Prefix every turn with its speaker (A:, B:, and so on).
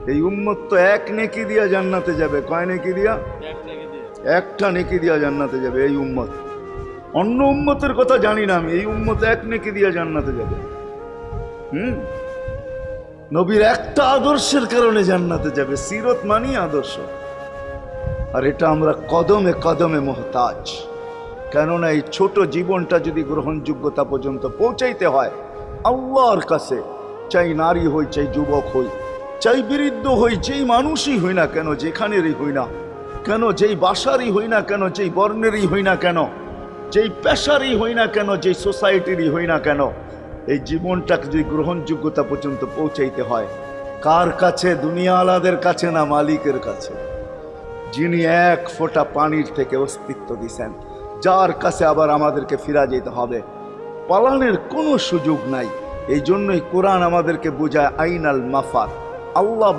A: এই উম্মত তো এক নেকি দিয়া জান্নাতে যাবে। কয় নেকি দিয়া? একটা নেকি দিয়া জান্নাতে যাবে এই উম্মত। অন্য উম্মতের কথা জানি না আমি, এই উম্মত এক নেকি দিয়া জান্নাতে যাবে। নবীর একটা আদর্শের কারণে জান্নাতে যাবে। সিরত মানি আদর্শ, আর এটা আমরা কদমে কদমে মুহতাজ। কেননা এই ছোট জীবনটা যদি গ্রহণযোগ্যতা পর্যন্ত পৌঁছাইতে হয় আল্লাহর কাছে, চাই নারী হই, চাই যুবক হই, চাই বৃদ্ধ হই, যেই মানুষই হই না কেন, যেখানেরই হই না কেন, যেই বাসারই হই না কেন, যেই বর্ণেরই হই না কেন, যেই পেশারই হই না কেন, যেই সোসাইটিরই হই না কেন, এই জীবনটাকে যদি গ্রহণযোগ্যতা পর্যন্ত পৌঁছাইতে হয় কার কাছে? দুনিয়াওয়ালাদের কাছে না, মালিকের কাছে, যিনি এক ফোঁটা পানির থেকে অস্তিত্ব দিছেন, যার কাছে আবার আমাদেরকে ফিরা যেতে হবে। পালানের কোনো সুযোগ নাই। এই জন্যই কোরআন আমাদেরকে বোঝায় আইনাল মাফার। আল্লাহ